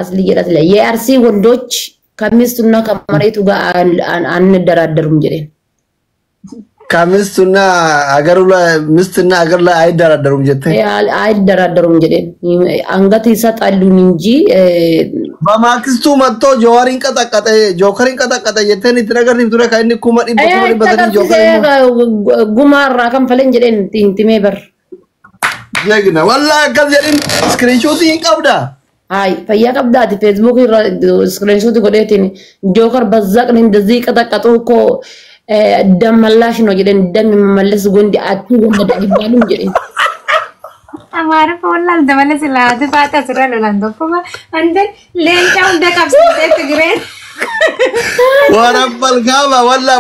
asli jedhat la የአርሲ ወንዶች ከሚስቱና ከመሬቱ ጋር አንደራደሩም ጀደን ከሚስቱና አገሩ ላይ ሚስትና አገር ላይ አይደራደሩም ጀተ አይደራደሩም ጀደን አንገት ይሰጣሉን እንጂ በማክስቱ መጥቶ ጆዋሪን ቀጠቀጠ ጆከሪን ቀጠቀጠ የተን ይትነገር ይብቱረ ካይኒ ኩመዲ በኩመዲ በደን ጆከሪ ጉማራ ከንፈለን ጀደን ቲንቲሜ በር ጀግና والله ከዘሪን ስክሪንሾት ይቀብዳ አይ ፈያ ቀብዳት ፌስቡክ ስክሪንሾት ጎዴቲን ጆከር በዛቅን እንደዚህ ቀጠቀጡ እኮ ደመላሽ ነው ጀደን ደም መመለስ ጎንዲ አቱ ወንደ ይባሉ ጀደን አማር ፎላል ደመለስ ላት ፋታ ስራለ ለንደኮ አንደ ሌንጫው ደቀብስተ ትግሬን ወራበል ጋባ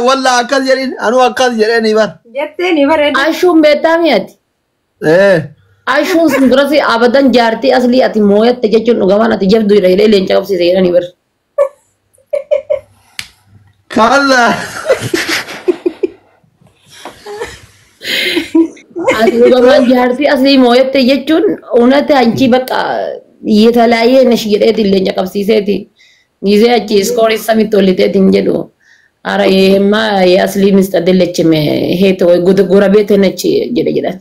ወላ ከዘሪን አኑ ከዘሪን ይባል ጀተን ይበረ አሹም በታሚያት አሹን ስንድረሲ አበደን ጃርቲ አስሊ አቲ ሞየት ተጀቹን ኡጋማን አቲ ጀብዱ ይለይ ሌንጫ ቀብሲ ዘይራን ይበር ካላ አቲ ኡጋማን ጃርቲ አስሊ ሞየት ተጀቹን ኡነት አንቺ በቃ የተለያየ ነሽ ይደት ሌንጫ ቀብሲ ሰቲ ይዘ አቺ ስኮሪ ሰሚቶሊቴት እንጀዱ አረ ይሄማ የአስሊ ምስጥ አይደለችም ሄት ወይ ጉረቤት ነች ጀደጀዳት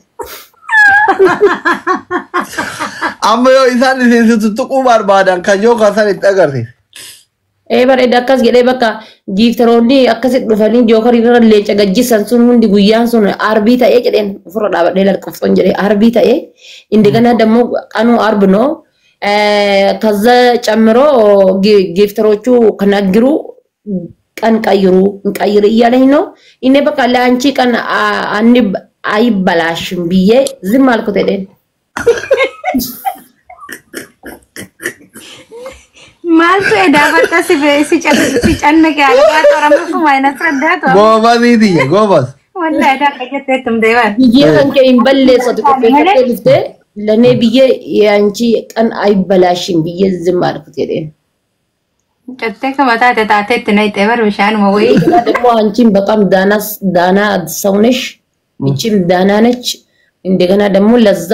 አመዮ ኢሳን ሲንስቱ ባርባዳን ከጆ ካሳን ይጠገርሲ bare dakkas gede baka gifteroni akkasit dufani joker irra lecha gajjisan sun hundi guyyan sun arbi ta'e jedhen furo dhaabadhe lalqofton jedhe arbi ta'e indegana demo qanu arb no kaza ጨምሮ ጊፍተሮቹ ከናግሩ ቀን ቀይሩ እያለኝ ነው እኔ በቃ ለአንቺ ቀን አይበላሽም ብዬ ዝም አልኩት አይደል ማልቶ ዳባታ ሲጨነቅ ያለባት ወራምፉ ማይነት ረዳቷ ጎባዚቲ ጎባዝ ወላሂ ዳቀየተም ደይዋል ይየንከ ኢምበለሰ ተቆፈተ ለኔ ብዬ ያንቺ ቀን አይበላሽም ብዬ ዝም አልኩት አይደል ከተከ ማታ ተታተት ነይ ተበር ብሻን ወይ ደግሞ አንቺም በጣም ዳና ሰውነሽ እቺም ዳና ነች እንደገና ደግሞ ለዛ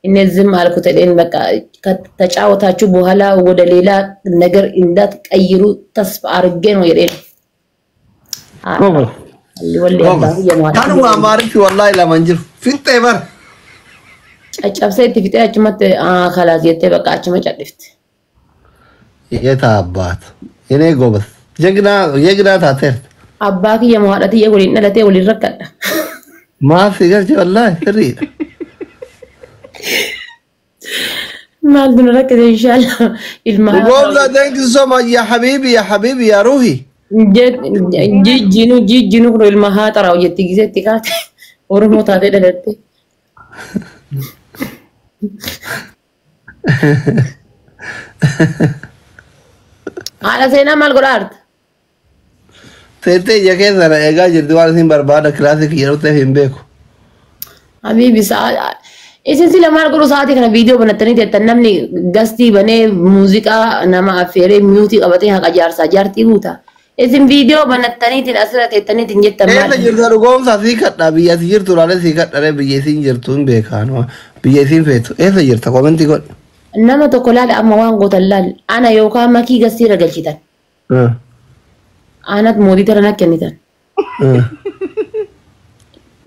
እነዚህም አልኩት አይደል በቃ ከተጫወታችሁ በኋላ ወደ ሌላ ነገር እንዳትቀይሩ ተስፋ አርጌ ነው ይሄ ታኑ አማርፊ ወላሂ ለማንጅር ፍንጤ በር ጨጨብሰት ፊታችሁ መት خلاص የተ በቃች መጨድፍት የታባት እኔ ጎበስ የግና ታተር አባኪ የማዋዳት የጎሊና ለተ ወሊረከዳ ማፊ ገርጂ ወላሂ ትሪ ማልዱን ረከደ ኢንሻአላህ ኢልማ والله thank you so much يا حبيبي يا روحي ጂጂኑ ነው ኢልማ ሀጠራው የትጊዜ ትካት ኦሮሞ ታተ ደለተ አላ ሴና ማልጎራርት ተቴ የከዘራ ኤጋ ጅርዱዋን ሲን በርባዳ ክላሲክ የሮተ ሂምቤኩ habibi isin ለማልጎሩ ሰዓት ከነ ቪዲዮ በነተኒ ተተነምኒ ገስቲ በኔ ሙዚቃ ነማ አፌሬ ሚውቲ ቀበቴ ሀቃጃርሳ ጃርቲ ቡታ isin ቪዲዮ በነተኒ ተሰረ ተተኒ እንጀተማ ኤለ ጅርዱ ጎምሳ ሲከዳ ብያት ጅርቱ ላለ ሲከዳረ ብየሲን ጅርቱን ቤካኖ ብየሲን ፌቱ ኤለ ጅርታ ኮሜንት ይጎል nama tokko laal amma waan gootallal ana yookaan makii gastii ragalchitan anat mootii tarana kennitan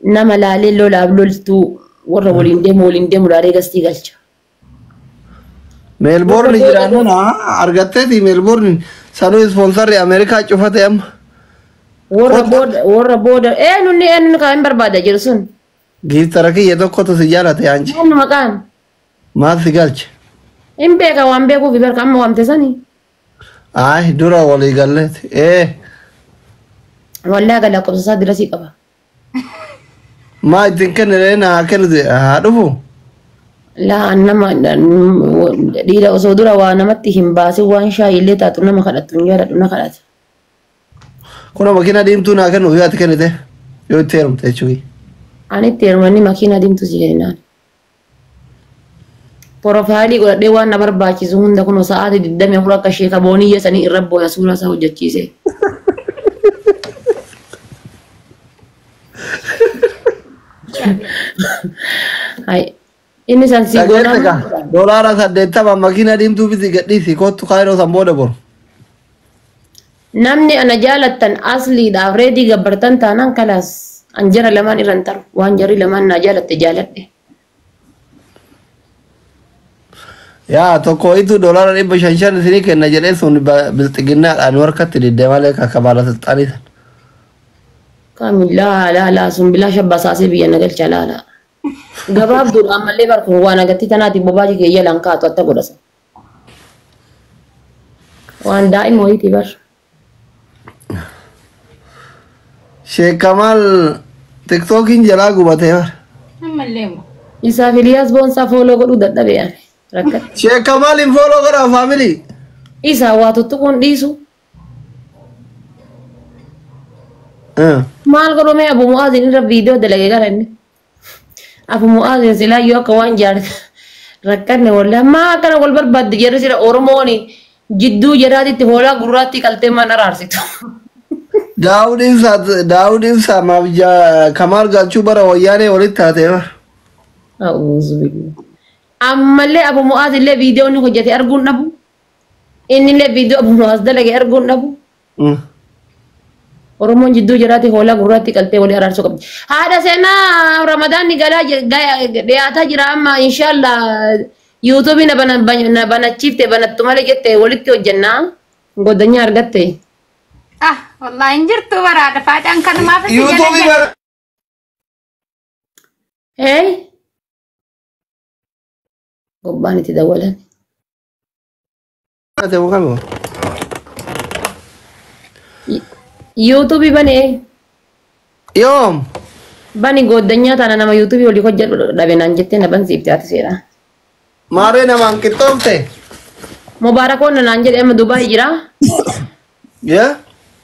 nama laalee lolaaf loltu warra waliin deemu laalee gastii galcha melbourne jiraanuna argatteeti melbourne sanuu sponsor ameerikaa cufate amma warra booda nunni kaan barbaada jiru sun giftara kiyya tokkotu si jaalate anchi maqaan maal si galche Imbeka wambeku viber kama wamtesani ay dura wali gallet wallahi gala ko sa dirasi qaba ma tinken rena ken hadufu la annama dira oso dura wa namatti himbasi wan sha ile ta tunama kadatu nyara duna kadat kono makina dimtu na ken uyat kenete yo term te chui ani termani makina dimtu sigena Profile godhadhe waan na barbaachisu hunda kuno sa'aati 24 akka sheeka booniyya sanii irra booya suura isaa hojjechiise. Hai Inni san si Dhageette goonaa. ka doolaara 80 makiina diimtuu biti gadhiisi kottu kaayiroo san booda boru. Namni ana jaalattan asliidhaaf reedii gabbartan taanaan kalaas an jara lamaan irran taru waan jarri lamaan na jaalatte jaaladhe. Yaa tokko itu doolaara 500 isinii kenna jedhee sun bilxiginnaadhaan harkatti didde malee akka baalasilxaanii san. Kamilaa laalaa sun bilaa shabbasaasee biyya nagalcha laalaa. Gabaabduudhaan mallee barkuun waan agatti tanaati bobaaji keeyya lankaatu atta godhasa. Waan daa'ima wayiiti bar. Sheek Kamal TikTokiin jalaa gubatee bar. Ammallee moo. Isaaf Iliyaas boonsaa fooloo godhuu dadhabe yaane. Rakkate. Sheek Kamal hin fooloo godhaa faamilii. Isaa waa tuttuquun dhiisu. Maal godhame Abu Mu'aazin irra viidiyoo dalagee gara inni. Abu Mu'aazin silaa yoo akka waan jaarti. Rakkanne wallee ammaa akkana wal barbaadde jarri sira Oromooni jidduu jiraatitti hoolaa gurraatti qaltee maan araarsitu. Daawud ibsaa maaf Kamal galchuu bara wayyaanee walitti taatee bar. Ammallee Abu Mu'aaz illee viidiyoo inni hojjete arguun dhabu. Inni illee viidiyoo Abu Mu'aaz dalage arguun dhabu. Oromoon jidduu jiraati hoolaa gurraatti qaltee walii araarsuu qabdi. Haadha seenaa Ramadaanni galaa dhiyaataa jira amma inshallah yuutuubii na banachiifte banattu malee jette walitti hojjennaa godanya argatte. Ah, wallahi hin jirtu baraadha. Faadhaan kan maaf itti Yuutuubii bara. Hey. Gobbaan itti dawalan. YouTube bane. Yoom. Bani godanya tana nama YouTube oli hojjedhu dhabe naan jette na ban siifte ati seera. Maaree namaan qixxoomte. Mubaarakoon naan jedhe amma Dubai jira. Yaa.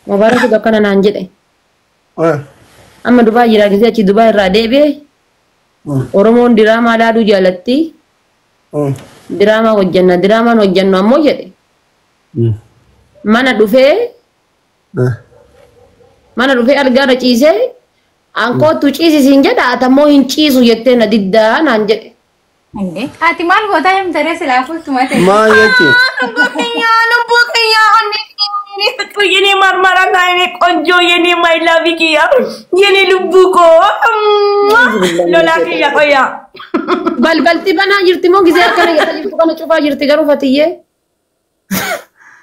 Mubaarak akkana naan jedhe. Amma Dubai jira gisee achi Dubai irraa deebi'e. Oromoon diraamaa laaduu jaalatti. Diraamaa hojjanna diraamaan hojjannu ammoo jedhe. Mana dhufee algaarra ciisee ankootu ciisisiin jedha atammoo hin ciisu jettee na diddaa naan jedhe. Ati maal gootaa himtare silaa fultuma ta'e. Maal jetti? Yeni marmara na ini konjo yeni my love kia yeni lubuko lola kia koya Balbalti banaa jirti moo gisee akkana jedha jirtu kana cufaa jirti garuu fatiyye.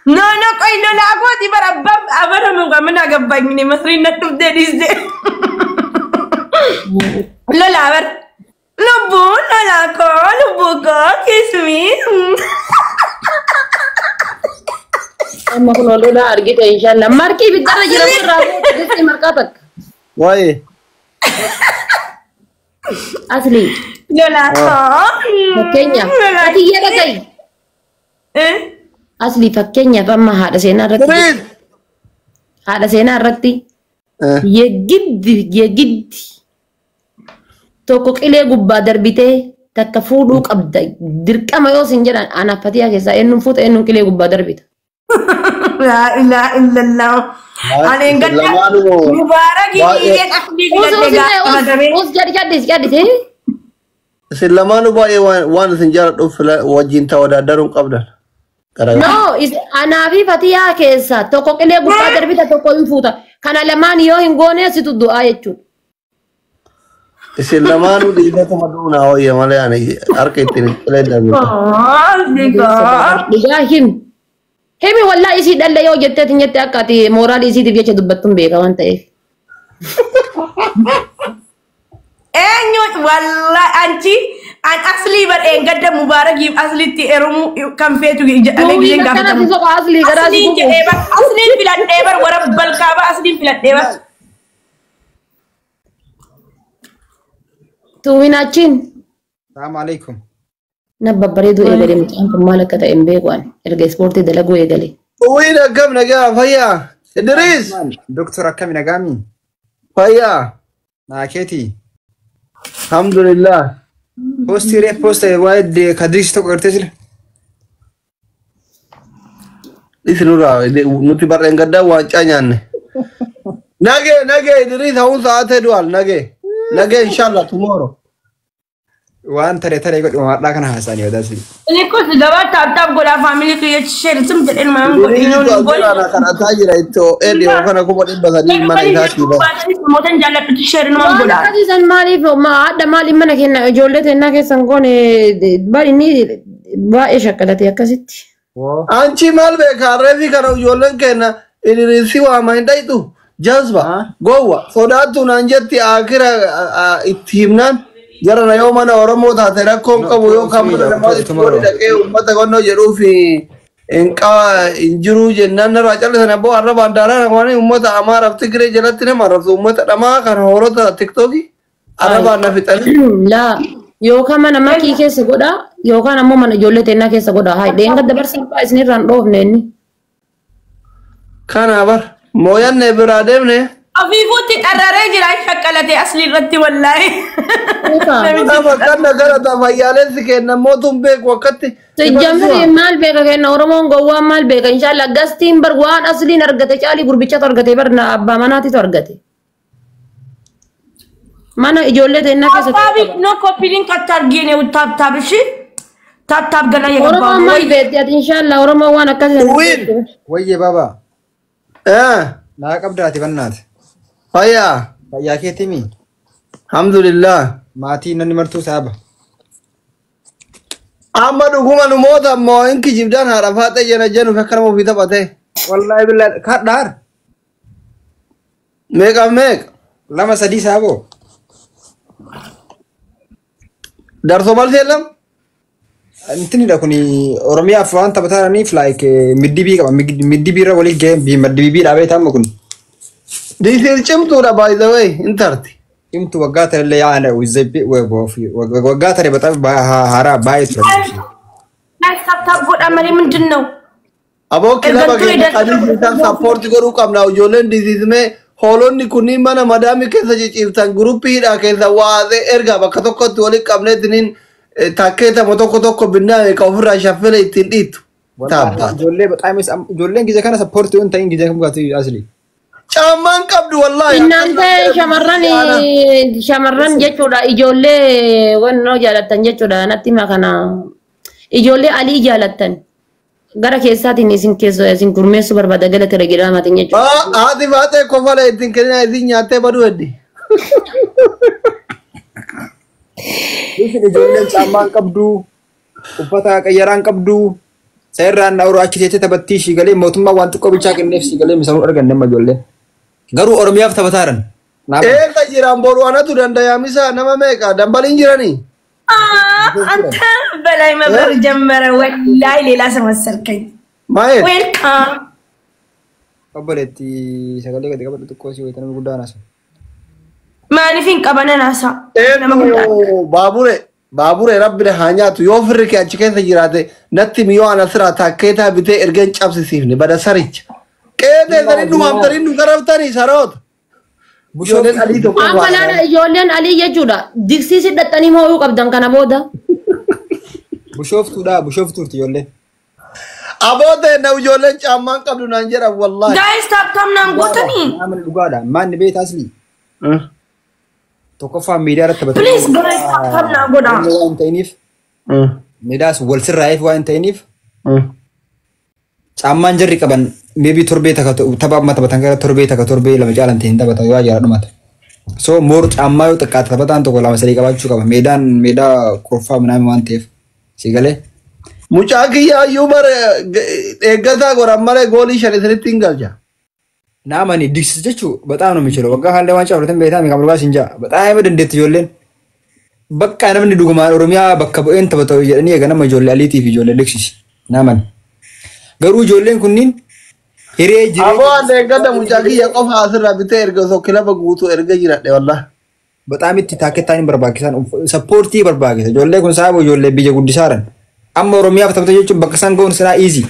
no koy lola ko di barabam abara munga mana gabbany ni masrin na tudde disde lola bar lubuko kiss me Amma kun lola argite inshallah markii bidarra jira irraa buuti markaa takka. Waa'ee. Asli. lola ko Fakkeenyaaf fatiyye dhaga'i. Asli fakkeenyaaf amma haadha seenaa irratti yeggiddi tokko qilee gubbaa darbitee takka fuudhuu qabda dirqama yoo sin jedhan anaaf fatiyaa keessaa eenyuun fuuta eenyuun qilee gubbaa darbita. La ilaha illallah. Ane enggak mubarak ini akli Us jadi. Isin lamaanuu baay'ee waan isin jaaladhuuf wajjin tawadadaruun qabdan. No, anaafi fatiyaa keessa tokko qilee gubbaa darbita tokko hin fuuta. Kana lamaan yoo hin goone situ du'aa jechuudha. Isin lamaanuu dhiigatuma duunaa wayya malee ani harka ittiin qilee darbita. Dhigaa himi wallahi isii dhalle yoo jetteetiin jette akka ati mooraalii isiitiif jecha dubbattuun beeka waan ta'eef. Eenyuut wallahi anchi an asli bar engadda mubarak yib aslitti erumu kan feetu jedhamee giseen gaafatamu. Asliin jedhee bar asliin filadhee bar warra balkaaba asliin filadhee bar. Tuwinaachiin. Assalamu alaikum. Nabba bareedu eegale mucaan kun maal akka ta'e hin beeku ani erga ispoortii dalaguu eegale. Uwiin akkam nagaa fayyaa. Idris. Doktor akkami nagaami. Fayyaa. Naakeeti. Alhamdulillah. Posta waa'ee kadris tokko gartee jira. Isinurraa nuti barreen gaddaa waancaa nyaanne. Nagee Idris hawun sa'aatee du'al nagee inshallah tomorrow. waan taree godhu maadhaa kana haasa'anii yoo taasisu. Ini kok gabaa taap godha family kiyya share sim jedhen maan godhe. Kana taajira ittoo dhiyoo kana kuma dhibba sadii mana isaatti ba. Mootan jaalladhutti share namaan godha. Waan akkasiisan maaliif adda maaliif mana kenna ijoollee teennaa keessan goone baay'inni baay'ee shakkalate akkasitti. Anchi maal beekaa reefi kana ijoolleen kenna ilirisi waama hin dhayitu jazba gowwa sodaattu naan jetti akira itti himnaan jara na yoo mana Oromoo taate rakkoon qabu yoo kan namoota wali dhaqee uummata qonnoo jedhuufi injiruu jennaan narraa callisan abboo har'a baandaaraa namoonni uummata Amaaraaf Tigiree jalatti nama arrabsu uummata dhamaa kan hoolota TikTokii arrabaan na fixanii. Laa yookaan mana makii keessa godha yookaan ammoo mana ijoollee teennaa keessa godha haa dheenga dabarsan fa'aa isinirraan dhoofne inni. Kana bar mooyanne biraa deemne. Afiifuutti qarraree jira shakkalate asli irratti wallaahi. Nama kana gara tafayyaalessi kenna mootum beeku wakkatti. Sejjamri maal beeka kenna Oromoon gowwaan maal beeka inshallah gastiin bar waan asliin argate caalii gurbichatu argate bar abbaa manaatitu argate. Mana ijoollee teennaa keessatti. Abbaabi no koppiliin katta argine taap ishi taap gana yegabbaa. Oromoon maal beekti ati inshallah Oromoon waan akkasii. Wayyee baabaa. Naa qabdaati bannaati. Fayyaa keetimi. Alhamdulillah. Maatii nanni martuu saaba. Amma dhuguma nu moota ammoo inki jibdaan haadha faaxee jena jenu fekkana ofii taphatee. Wallahi billahi kadhaar. Meeq. Lama sadii saaboo. Darso maal seellam? Intinidha kuni Oromiyaaf waan taphataniif like middibii qaba. Middibii irra walii ga'ee middibii dhaabee taa'ama kun. Diisir cimtuudha by the way intarti. Cimtu waggaa ta'e illee yaa'ana waggaa ta'e bataaf haaraa baay'ee ture. Taap godha malee ምንድን ነው? Aboo kilaba keenya qadiisiisan sappoorti godhuu qabna ijoolleen diisiismee hoolonni kunniin mana madaamii keessa ciciiftan guruppiidha keessa waasee erga bakka tokkotti walitti qabneetiniin takkeetama tokko binnaa ka ofirraa shaffile ittiin dhiittu. Ijoollee ijoolleen gizee kana sappoortii yoo hin ta'in gizee kam gaatu asli. Caammaan qabdu wallahi. Inaante shamarran jechuudha ijoollee wannoo jaalattan jechuudha natti hima kana ijoollee alii jaalattan gara keessaatiin isin gurmeessuu barbaada gala telegiraamaatiin jechuudha. Haati baatee kofalee ittiin kennina isin nyaattee baduu heddi. Ijoolleen caammaan qabdu uffata qayyaraan qabdu seerraan na uraachi teessee taphattii shigalee mootummaa waan xiqqoo bichaa kenneef shigalee misamuu arganne amma ijoolleen. Garuu Oromiyaaf taphataaran. Eega jiraan boru anatu dandayaamisa nama meeqa dambaliin jiranii? አንተ በላይ መብረር ጀመረ ወላይ ሌላ ሰው መሰልከኝ ማየት ዌልካም ቀበለቲ ሰገሌ ገደ ቀበለ ጥቆሲ ወይ ተነም ጉዳናሳ ማኒፊን ቀበነናሳ ባቡሬ ረብለ ሃኛቱ ዮፍርክ ያቺ ከተ ጅራተ ነቲ ሚዮ አናስራ ታከታ ቢቴ እርገን ጫብሲሲፍኒ በደሰርች ቀደ ዘሪዱ ማምተሪኑ ቀረብተኒ ሰሮት ijoolleen alii jechuudha diksii sidhattanii moo'uu qabdan kana booda. Bushooftuurti ijoolleen. Aboote na ijoolleen caammaan qabdu naan jedha wallahi. Guys taaptaam naan gootanii. Namni dhugaadha maanni beeta asli. Tokkoffaa miidiyaa irratti taphatanii. Please guys taaptaam naan godhaa. Waan ta'iniif. Miidiyaas wal sirraa'eef waan ta'iniif. Caammaan jarri qaban maybe torbee tapha amma taphatan gara torbee lama caalan ta'in taphatan yoo ajaa'iba dhumata. So moor caammaa yoo xiqqaate taphataan tokko lama sadii qabaachuu qaba. Meedaa kurfaa minaamin waan ta'eef si galee. Mucaa kiyyaa iyyuu bara eeggataa godhan malee goolii shan isinitti hin galcha. Naamani digsis jechuun baxaan oomishu waggaa haallee waan caafatan beekaa meeqa mul'aas hin jaa baxaan dandeetti ijoolleen. Bakka namni dhugumaan Oromiyaa bakka bu'een taphatu jedhanii eega nama ijoollee aliitiif ijoollee digsis naamani. Garuu ijoolleen kunniin hiree jiree. Aboo ande eeggata mucaa kiyya qofa asirraa bitee erga osoo kilaba guutuu erga jiradhe wallahi. Baxaan itti taakketaan hin barbaachisan sappoortii barbaachisa ijoollee kun sababu ijoollee biyya guddisaaran. Amma Oromiyaaf taphata jechuun bakka isaan ga'uun siraa easy.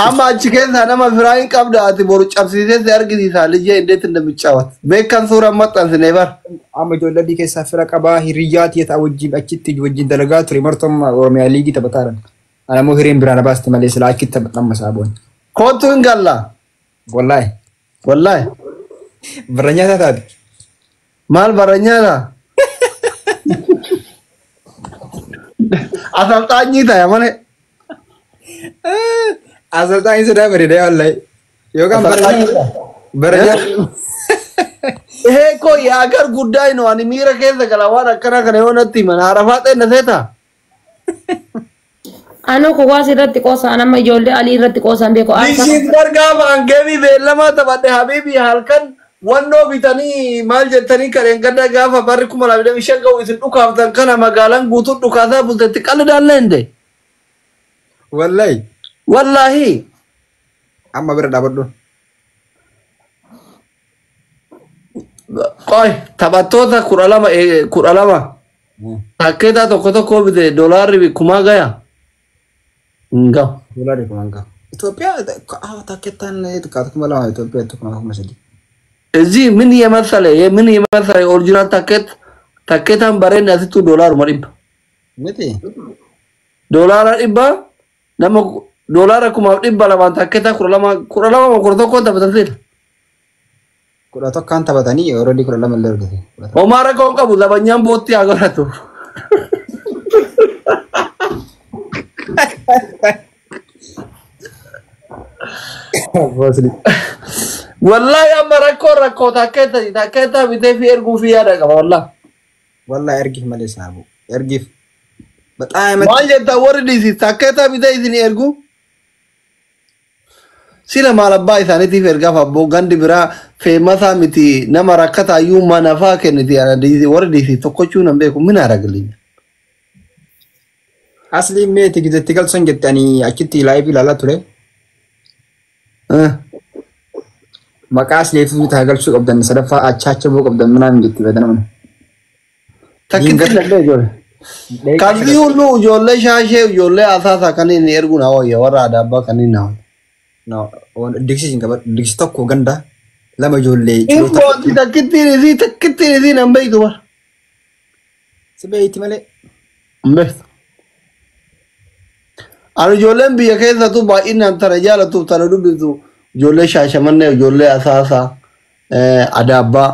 Amma achi keessa nama firaa hin qabda ati boru cabsiisee si argisiisa lijjee indeet እንደሚጫወት beekan suuraa maxxansine bar. Amma ijoollee adii keessaa fira qabaa hiriyyaa tiyataa wajjin achitti wajjin dalagaa ture martoma Oromiyaa liigii taphataaran. Anamoo hireen biraan baasti malee sila achitti taphatama saaboon. Kootu hin galla. Wallahi. Barranyaa taati. Maal barranyaa? Asalxaanyii ta'e malee. Asalxaanyii sudah beredaya wallahi. Yookaan baraja. Koo yaa agar guddaa ino ani miira keessa gala waan akkana kana yoo natti himan Arafaa xeenna seeta. Ano ko waa sirratti qoosa nama ijoollee alii irratti qoosan beeku. Bisiis gargaafa hangeemii beellamaa taphadhe habiibii halkan wannoo bitanii maal jettanii kareen gadda gaafa barri 2025 ga'u isin dhukaaftan kana magaalaan guutuu dhukaasaa bultetti qalladaallee hinde. Wallahi. Wallahi. Amma bira dhaabadhu. Qoy taphattoota 12 takkeetaa tokko bite doolaarri kumaa gaya. Enggak. Doolaarri kumaa gaya. Itoophiyaa takkeetaan kuma lama Itoophiyaa kuma sadii. Ezi min yemasale original takkeetaan bareedni asitti doolaaruma dhibba. Miti. Doolaara dhibba nama doolaara kumaaf dhibba lamaan takkeetaa 12 taphatanidha. 11 kan taphatanii already 12 illee argate. Omara kau qabu labanyaan bootti haa godhatu. Wallahi amma rakkoo takkeetaa bitee fi erguu fi yaada qaba wallahi. Wallahi ergif malee saabu. Ergif. Baxaa maal jettaa warri dhiisi takkeetaa bitee isin ergu. Sila maal abbaa isaaniitiif ergaaf abboo gandi biraa feemasaa miti nama rakkata ayyummaa nafaa kenniti warri dhiisi tokkochuu nan beeku mina ragalinya. Asli meeti gidetti galson jettanii achitti live ilaalaa ture. Maqaa asleefi taa galchuu qabdan sadaffaa achaacha boo qabdan minaan jetti badanaman. Takkitti lallee ijoollee. Kalbii hullu ijoollee shaashee ijoollee asaasaa kan inni ergu na wayya warra aadaa abbaa kan inni na wayya. No, diksi qaba diksi tokko ganda lama ijoollee. Infooti takkittiin isii nan beektu bara. Si beekti malee. Beektu. Ani ijoolleen biyya keessattuu baay'inaan tana jaalatuuf tana dubbisu ijoollee shaashamannee ijoollee asaasaa adaabbaa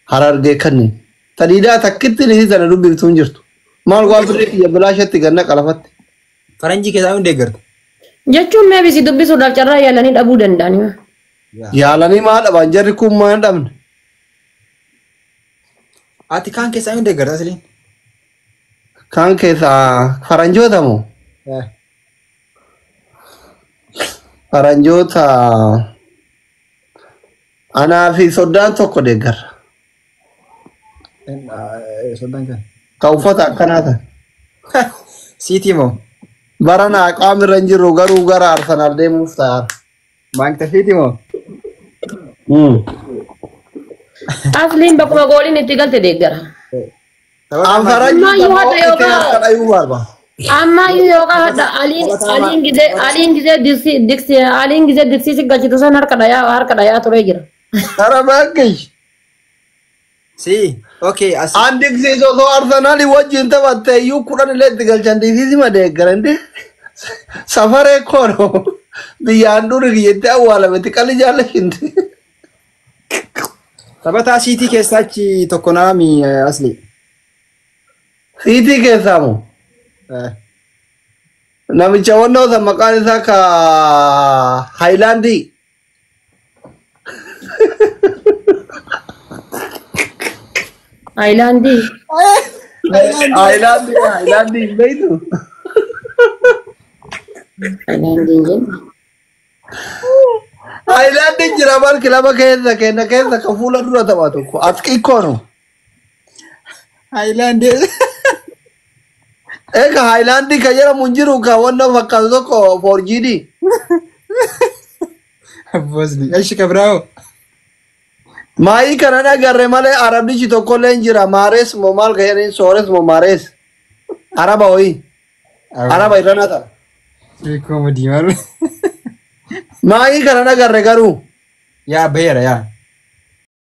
harargee kanneen. Tadiidaa takkittiin isii tana dubbiftu hin jirtu. Maal waan firee biyya bilaashatti ganna qalafatti. Faranjii keessaa hin deeggartu. Jechuun mee bisi dubbisuudhaaf carraa yaalanii dhabuu danda'ani. Yaalanii maa dhaban jarri kun maa hin dhabne. Ati kaan keessaa hin deeggarta asliin. Kaan keessaa faranjoota moo? Faranjoota anaa fi soddaan tokko deeggarra. Soddaan kan. Ka uffata akkanaa ta'e. Siitii moo? Barana qaamirra hin jirru garuu gara Arsenaal deemuuf ta'a. Maankita siitii moo? Asliin bakkuma gooliin itti galte deeggara. An faranjii amma yookaan hadda aliin gizee diksii galchitu san harka dhayaa turee jira. Kara baakkish. Si, okay. An diksii osoo Arsenaal wajjin taphatte iyyuu 10 illee itti galchan diksii ma deeggarante. Safaree kono biyyaan duri kiyyetti awwaalame xiqqalli jaallatinte. Taphataa siitii keessaachi tokko naami asli. Siitii keessaa moo? Namicha wannoo san maqaan isaa ka Haayilaandii. Haayilaandii. Haayilaandii hin beektu. Haayilaandii jenna. Haayilaandiin jira bar kilaba keessa ka fuula dura taphatu atqii kono. Haayilaandii. Eka Haayilaandii ka jedhamu hin jiru ka wannoo fakkaatu tokko 4Gd. Bosni, ashi kabrao. Maayii kana dhagarre malee arabdichi tokkollee hin jira maarees moo maal ka jedhanii soores moo maarees. Araba ho'i. Araba irrana ta'a. Comedy malu. Maayii kana dhagarre garuu. Ya bayara ya.